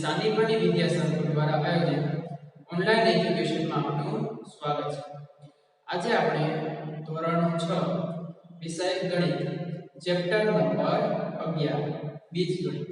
સાનિપની વિદ્યા સંકુલ દ્વારા આયોજિત ઓનલાઈન એજ્યુકેશનમાં આપનું સ્વાગત છે। આજે આપણે ધોરણ 6 વિષય ગણિત ચેપ્ટર નંબર 11 બીજગણિત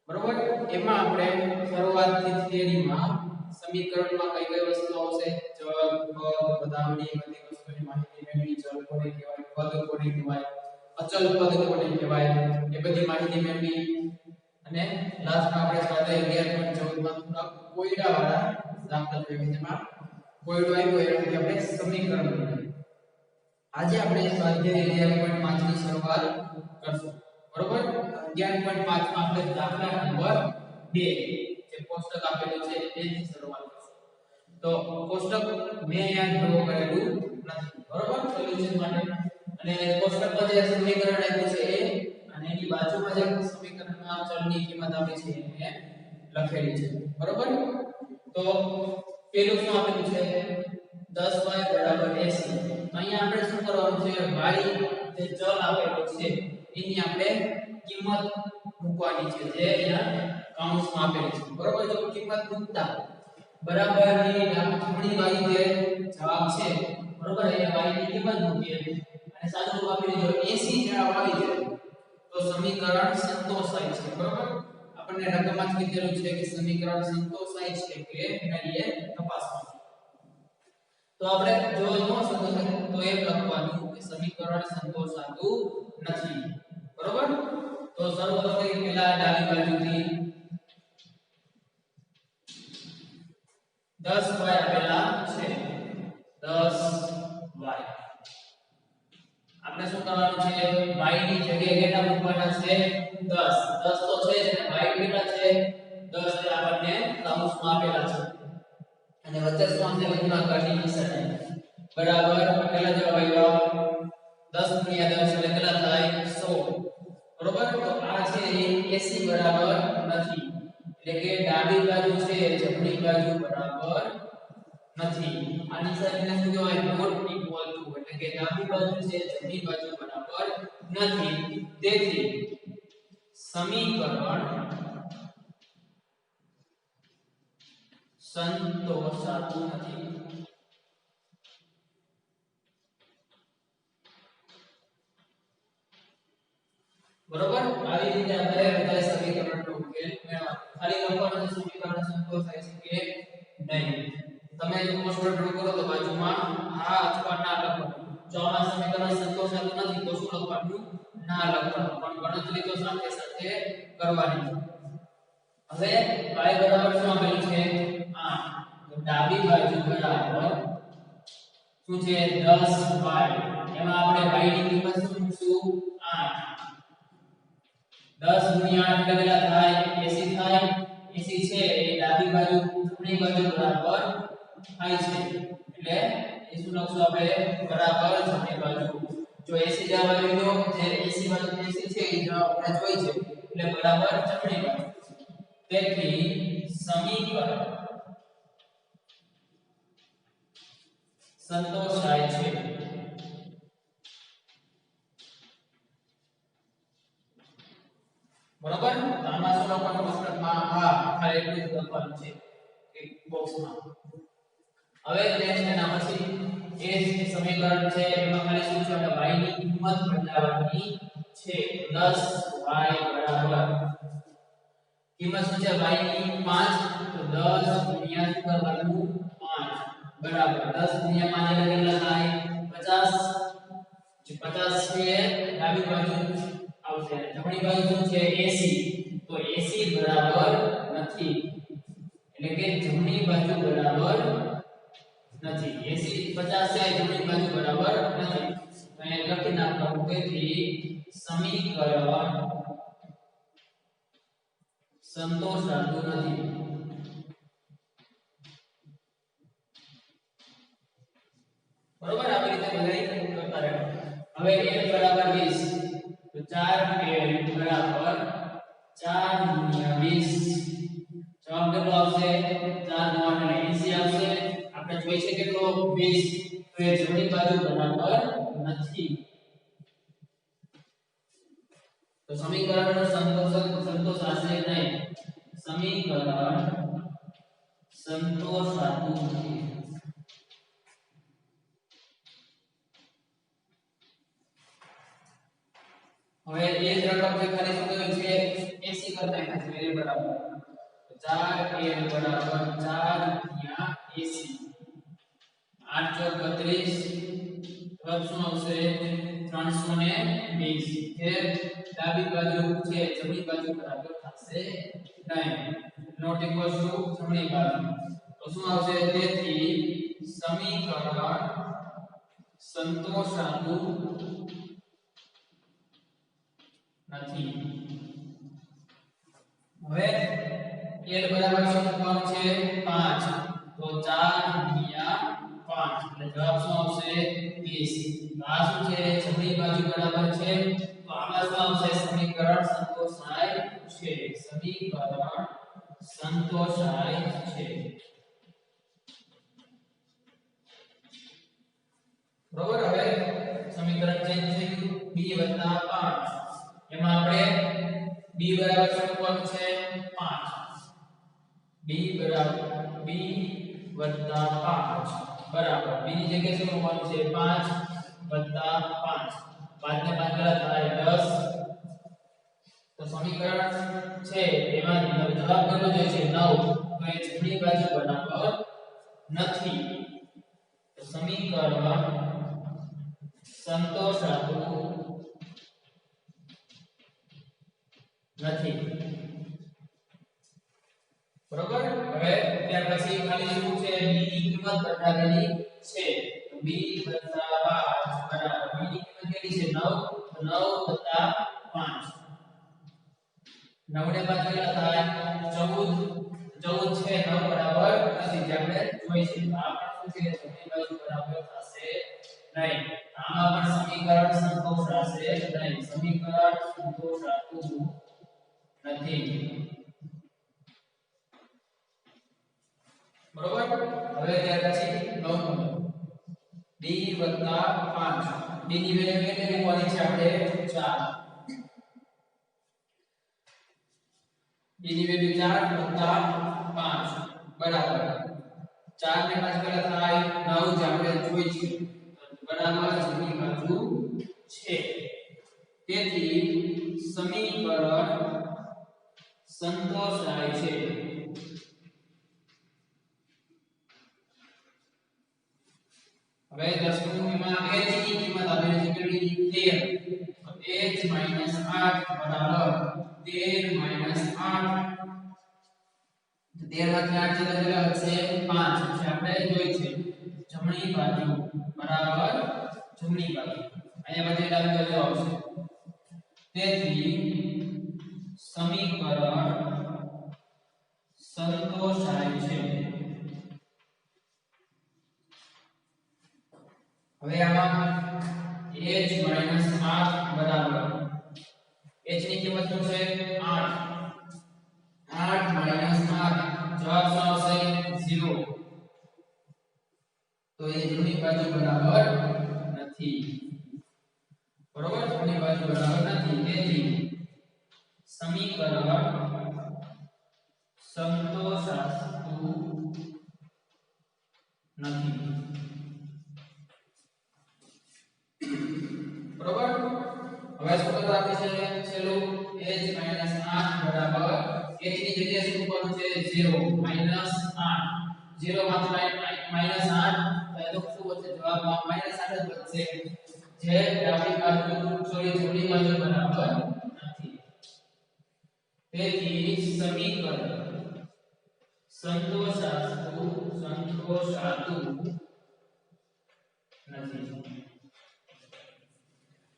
બરોબર। એમાં આપણે શરૂઆતથી થિયરીમાં સમીકરણમાં કઈ કઈ વસ્તુ આવશે, ચલ પદ પદાવલી બધી વસ્તુની માહિતી મેળવી, ચલ કોને કહેવાય, પદ કોને કહેવાય, અચલ પદ કોને કહેવાય એ બધી માહિતી મેળવી અને લાસ્ટમાં આપણે સ્વાધ્યાય 11.14 માં થોડા કોયડા વાળા દાખલા જોયા જેમાં કોયડો આવ્યો એટલે આપણે સમીકરણ બનાવીએ। આજે આપણે સ્વાધ્યાય 11.5 ની શરૂઆત કરશું બરોબર। 11.5 માં આપણે દાખલા નંબર 2 જે કોષ્ટક આપેલું છે તેની શરૂઆત કરશું। તો કોષ્ટક મેં અહીંયા ડ્રો કરેલું નથી બરોબર સોલ્યુશન માટે, અને કોષ્ટકમાં જે સમીકરણ આપ્યું છે એ અને એની બાજુમાં જે સમીકરણમાં ચલની કિંમત આપી છે એ લખેલી છે બરોબર। તો પેલું શું આપેલું છે 10y 80। તો અહીંયા આપણે શું કરવાનું છે, y જે ચલ આપેલો છે એની આપણે કિંમત મૂકવાની છે જે અહીંયા કૌંસમાં આપેલી છે બરોબર। જો કિંમત મૂકતા બરાબરની જમણી બાજુ જે જવાબ છે બરોબર એ y ની કિંમત મૂકીએ અને સાદું રૂપ આપી દીધો 80 જવાબ આવી જાય તો સમીકરણ સંતોષાય છે બરોબર। આપણને રકમમાં જ કીધેલું છે કે સમીકરણ સંતોષાય છે કે નહીં એ તપાસવાનું। તો આપણે જો ન સંતોષાય તો એ લખવાનું કે સમીકરણ સંતોષાતું નથી બરોબર। તો સર્વપ્રથમ પહેલા ડાબી બાજુથી 10y આપેલા છે 10y આપણે શું કરવાનું છે, y ની જગ્યાએ કેટલા મૂકવાના છે 10 તો છે જ અને y કેટલા છે 10 તે આપણને કૌંસમાં આપેલા છે અને વચ્ચે શું આવશે ગુણાકારની નિશાની બરાબર પહેલા જવાબ આવ્યો 10 × 10 એટલે કેટલા થાય 100 બરોબર। તો આ છે એ 80 બરાબર નથી એટલે કે ડાબી બાજુ છે જમણી બાજુ બરાબર નથી। આ નિશાનીને શું કહેવાય નોટ ઇક્વલ ટુ એટલે કે ડાબી બાજુ છે જમણી બાજુ બરાબર નથી, તેથી સમીકરણ સંતોષાતું નથી બરોબર। આવી રીતે આપણે બધા સમીકરણનો ઉકેલ મેળવવાનો, ખાલી લખવાનું સમીકરણ સંતોષાય છે કે નહીં। તમે જો કોષ્ટક ડ્રો કરો તો બાજુમાં હા અથવા ના લખવાનું, જો આ સમીકરણ સંતોષાતું નથી તો શું લખવાનું ના લખવાનું, પણ ગણતરી તો સાથે સાથે કરવાની છે। હવે y બરાબર શું આપેલું છે 8 તો ડાબી બાજુ બરાબર શું છે 10y, એમાં આપણે y ની કિંમત શું મૂકશું 8 10 × 8 કેટલા થાય 80 થાય, 80 છે એ ડાબી બાજુ જમણી બાજુ બરાબર થાય છે એટલે એ શું લખશું આપણે બરાબર જમણી બાજુ। જો 80 જવાબ આવી ગયો જે 80 બાજુ 80 છે એ જવાબ આપણે જોઈ છે એટલે બરાબર જમણી બાજુ, તેથી સમીકરણ સંતોષાય છે બરોબર। તો આમાં શું લખવાનું પુસ્તકમાં હા ખાલી એટલું જ લખવાનું છે એક બોક્સમાં। હવે નેક્સ્ટ એના પછી એ સમીકરણ છે એમાં ખાલી શું છે આપણે y ની કિંમત બદલાવવાની છે 10y બરાબર કિંમત શું છે y ની 5 તો 10 ગુણ્યા શું કરવાનું 5 બરાબર 10 ગુણ્યા 5 એટલે કેટલા થાય 50 જે 50 છે ડાબી બાજુ આવશે, જમણી બાજુ શું છે 80 તો 80 બરાબર નથી એટલે કે જમણી બાજુ બરાબર નથી 80 50 છે જમણી બાજુ બરાબર નથી તો અહીંયા લખી નાખવાનું, તેથી સમીકરણ સંતોષાતું નથી બરોબર। આવી રીતે બધાય કરતા રહેવાનું। હવે l બરાબર 20 તો 4l બરાબર 4 × 20 જવાબ કેટલો આવશે 4 × 8 એટલે 80 આવશે। આપણે જોઈ છે કેટલો 20 તો એ જમણી બાજુ બરાબર નથી તો સમીકરણ સંતોષાશે નહીં। સમીકરણ સંતોષાતું નથી. હવે એ જ રકમ જે ખાલી શું થયું છે 80 કરતા એના છે બરાબર 4 a બરાબર 4 ગુણ્યા 80 8 ચોક 32 જવાબ શું આવશે 320 કે ડાબી બાજુ છે જમણી બાજુ બરાબર થશે નહીં નોટ ઇક્વલ ટુ જમણી બાજુ તો શું આવશે તેથી સમીકરણ સંતોષાતું નથી. હવે l બરાબર શું કોણ છે 5 તો 4 ગુણ્યા 5 એટલે જવાબ શું આવશે 20. આ શું છે જમણી બાજુ બરાબર છે તો આમાં શું આવશે સમીકરણ સંતોષાય છે. સમીકરણ સંતોષાય છે. બરોબર. હવે સમીકરણ ચેન્જ થઈ ગયું b 5 એમાં આપણે b બરાબર શું કોણ છે 5 b બરાબર 5 બરાબર b ની જગ્યાએ શું કોણ છે 5 5 5 ને 5 કેટલા થાય 10 તો સમીકરણ છે એમાં જવાબ કેટલો જોઈએ છે 9 તો એ જમણી બાજુ બરાબર નથી. તો સમીકરણ સંતોષાતું નથી. બરોબર. હવે ત્યાર પછી ખાલી શું છે b ની કિંમત બતાવેલી છે તો b 5 બરાબર b ની કિંમત કેટલી છે 9 તો 9 5 9 ને 5 કેટલા થાય 14 છે 9 બરાબર નથી જે આપણે જોઈ છે. આ પણ શું છે જમણી બાજુ બરાબર થશે નહીં. આમાં પણ સમીકરણ સંતોષાશે નહીં. સમીકરણ સંતોષાતું નથી. બરોબર. હવે ત્યાર પછી 9 b 5 b ની વેલ્યુ કેટલી મૂકવાની છે આપણે 4 b ની વેલ્યુ 4 5 બરાબર 4 ને 5 કેટલા થાય 9 જે આપણે જોઈ છે બરાબર જમણી બાજુ છે. તેથી સમીકરણ સંતોષાય છે. હવે 10 માં h ની કિંમત આપેલી છે કેટલી 13 તો h 8 બરાબર 13 8 13 માંથી 8 કેટલા હશે 5 જે આપણે જોઈ છે જમણી બાજુ બરાબર જમણી બાજુ અહીંયા બાજુ ડાબી બાજુ આવશે. તેથી સમીકરણ સંતોષાય છે. હવે આમાં h 8 બરાબર h ની કિંમત શું છે 8 8 8 જવાબ શું આવશે 0 તો એ જમણી બાજુ બરાબર નથી. બરોબર જમણી બાજુ બરાબર નથી. તેથી સમીકરણ સંતોષાતું નથી. બરોબર. હવે સૂત્ર આપી છે છેલ્લું h 8 બરાબર h ની જગ્યાએ શું કરવું છે 0 8 0 માંથી -8 તો શું વધશે જવાબમાં -8 જ વધશે જે ડાબી બાજુ જમણી બાજુ બરાબર નથી. તેથી સમીકરણ સંતોષાતું નથી.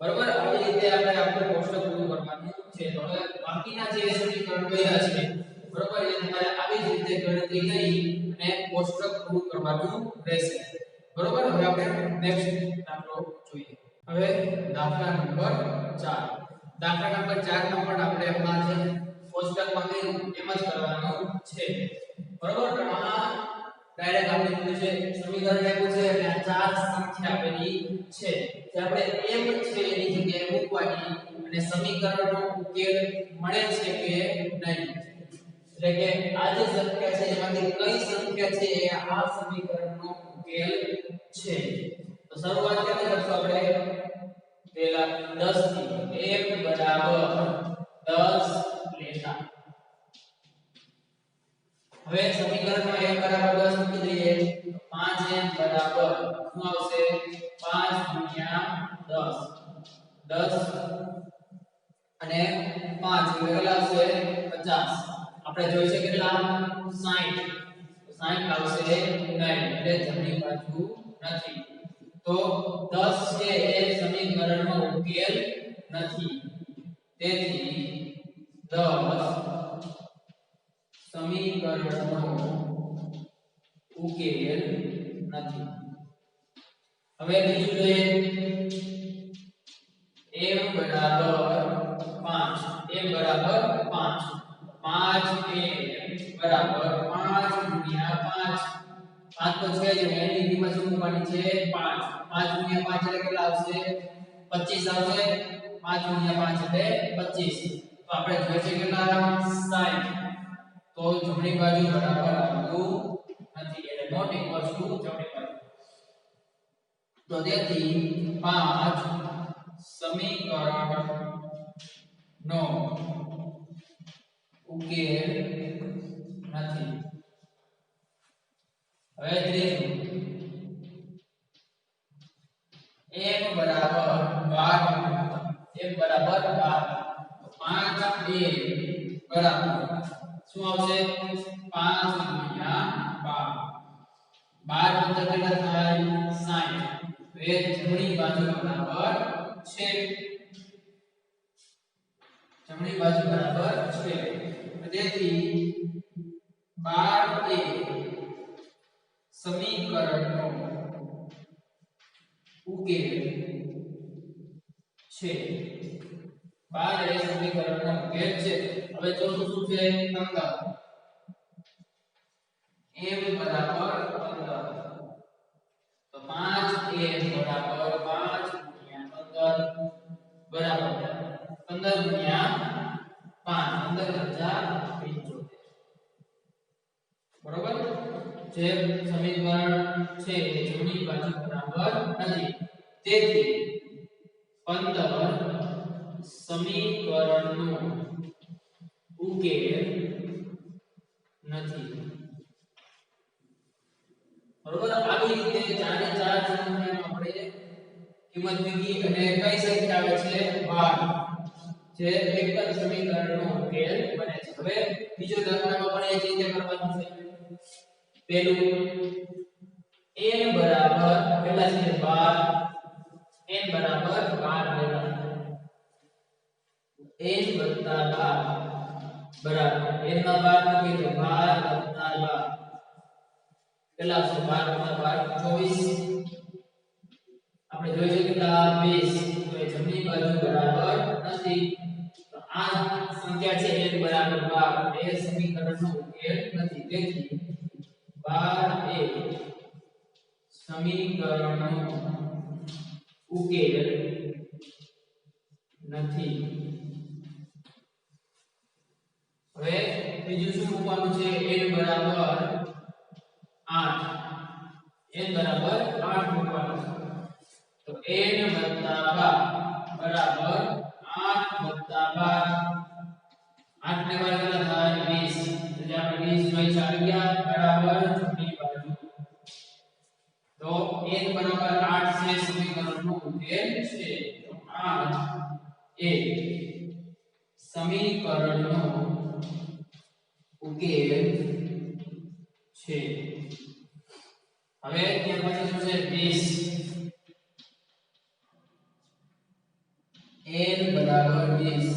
બરોબર. આવી રીતે આપણે આપણું કોષ્ટક પૂરું કરવાનું છે. તો હવે બાકીના જે સમીકરણ બન્યા છે બરોબર એ તમારે આવી જ રીતે ગણતરી કરી અને કોષ્ટક પૂરું કરવાનું રહેશે. બરોબર. હવે આપણે નેક્સ્ટ દાખલો જોઈએ. હવે દાખલા નંબર 4. દાખલા નંબર 4 માં પણ આપણે આપણા જે કોષ્ટકમાં કર્યું એમ જ કરવાનું છે. બરોબર. તો આમાં ડાયરેક્ટ આપણે કીધું છે સમીકરણ આપ્યું છે અને આ ચાર સંખ્યા આપેલી છે જે આપણે m છે એની જગ્યાએ મૂકવાની અને સમીકરણનો ઉકેલ મળે છે કે નહીં એટલે કે આ જે સંખ્યા છે એમાંથી કઈ સંખ્યા છે એ આ સમીકરણનો ઉકેલ છે. તો શરૂઆત ક્યાંથી કરશું આપણે? પહેલા 10 થી. m બરાબર 10 લેતા. હવે સમીકરણમાં m બરાબર 10 મૂકી દઈએ તો 5m બરાબર શું આવશે? 5 ગુણ્યા 10. 10 અને 5 કેટલા આવશે? 50. આપણે જોઈ છે કેટલા? 60. તો 60 આવશે નહીં, એટલે જમણી બાજુ નથી. તો 10 છે એ સમીકરણનો ઉકેલ નથી. તેથી 10 સમીકરણનો ઉકેલ નથી. હવે બીજું જોઈએ m બરાબર 5. m બરાબર 5. 5m બરાબર 5 ગુણ્યા 5. 5 તો છે જ, એની કિંમત શું મૂકવાની છે? 5. 5 ગુણ્યા 5 એટલે કેટલા આવશે? 25 આવશે. 5 ગુણ્યા 5 એટલે 25. તો આપણે જોઈએ છે કેટલા? 60. તો જમણી બાજુ બરાબર આવતું નથી, એટલે નોટ ઇક્વલ્સ ટુ જમણી બાજુ. તો તેથી 5 સમીકરણનો ઉકેલ નથી. હવે ત્રીજું m બરાબર 12. m બરાબર 12. તો 5 a બરાબર શું આવશે? 5 ગુણ્યા 12. 12 કેટલા થાય? 60. તો એ જમણી બાજુ બરાબર છે. જમણી બાજુ બરાબર છે. તેથી 12 એ સમીકરણનો ઉકેલ છે. 12 એ સમીકરણનો ઉકેલ છે. હવે ચોથું શું છે? 15. m બરાબર 15. તો 5m બરાબર 5 ગુણ્યા 15 બરાબર 15 ગુણ્યા 5 15075. બરોબર? જે સમીકરણ છે એ જમણી બાજુ બરાબર નથી. તેથી 15 સમીકરણનો ઉકેલ નથી. બરોબર? આવી રીતે ચારે ચાર સંખ્યાનો આપણે કિંમત મૂકી અને કઈ સંખ્યા આવે છે? 12, જે એક જ સમીકરણનો ઉકેલ બને છે. હવે બીજો દાખલામાં પણ એ જ રીતે કરવાનું છે. પહેલું n બરાબર કેટલા છે? 12. n બરાબર 12 લેતા. n વત્તા 12 બરાબર n માં 12 મૂકી તો 12 વત્તા 12 કેટલા આવશે? 12 વત્તા 12 24. આપણે જોઈ છે કેટલા? 20. તો એ જમણી બાજુ બરાબર નથી. તો આ સંખ્યા છે n બરાબર 12 એ સમીકરણનો ઉકેલ નથી. તેથી 12 એ સમીકરણનો ઉકેલ નથી. હવે બીજું શું મૂકવાનું છે? n બરાબર 8. n બરાબર 8 મૂકવાનું છે. તો n વત્તા 12 બરાબર 8 વત્તા 12. 8 ને 12 કેટલા થાય? 20. એટલે આપણે 20 નો આવી ગયા બરાબર જમણી બાજુ. તો n બરાબર 8 છે સમીકરણનો ઉકેલ છે. તો 8 એ સમીકરણનો ઉકેલ છે. હવે ત્યાર પછી શું છે? 20. n બરાબર 20.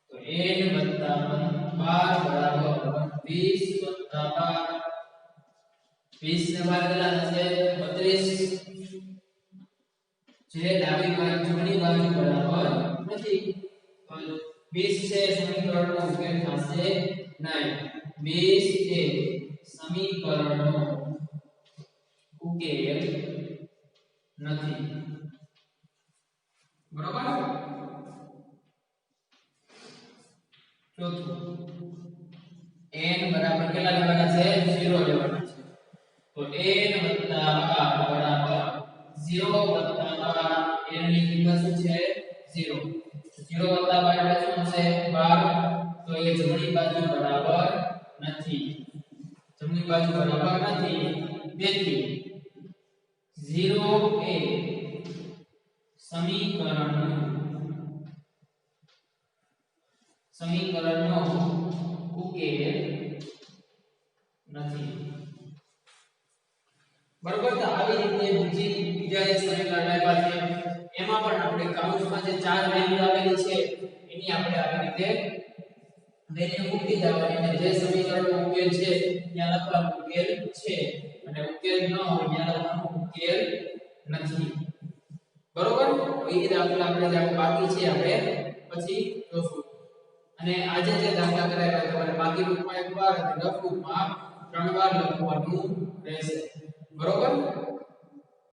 તો n વત્તા 12 બરાબર 20 વત્તા 12. 20 ને 12 કેટલા થશે? 32. જે ડાબી બાજુ જમણી બાજુ બરાબર નથી. તો 20 છે સમીકરણનો ઉકેલ થશે નહીં. 20 એ સમીકરણનો ઉકેલ નથી. બરોબર? ચોથું n બરાબર કેટલા લેવાના છે 0 લેવાના છે તો n + 12 બરાબર 0 + 12 n ની કિંમત શું છે 0 0 + 12 એટલે શું થશે 12 તો એ જમણી બાજુ બરાબર નથી જમણી બાજુ બરાબર નથી તેથી 0 એ સમીકરણનો ઉકેલ નથી બરોબર તો આવી રીતે બીજા જે સમીકરણ આપ્યા છે એમાં પણ આપણે કૌંસમાં જે ચાર વેલ્યુ આવેલી છે એની આપણે આવી રીતે વેલ્યુ મૂકી દેવાની અને જે સમીકરણનો ઉકેલ છે ત્યાં લખવાનું ઉકેલ છે અને ઉકેલ ન હોય ત્યાં લખવાનું ઉકેલ નથી બરોબર એ રીતે આપણે જે બાકી છે આપણે પછી જોશું અને આજે જે દાખલા કરાવ્યા તમારે બાકી રૂપમાં એકવાર અને લઘુ રૂપમાં 3 વાર લખવાનું રહેશે બરોબર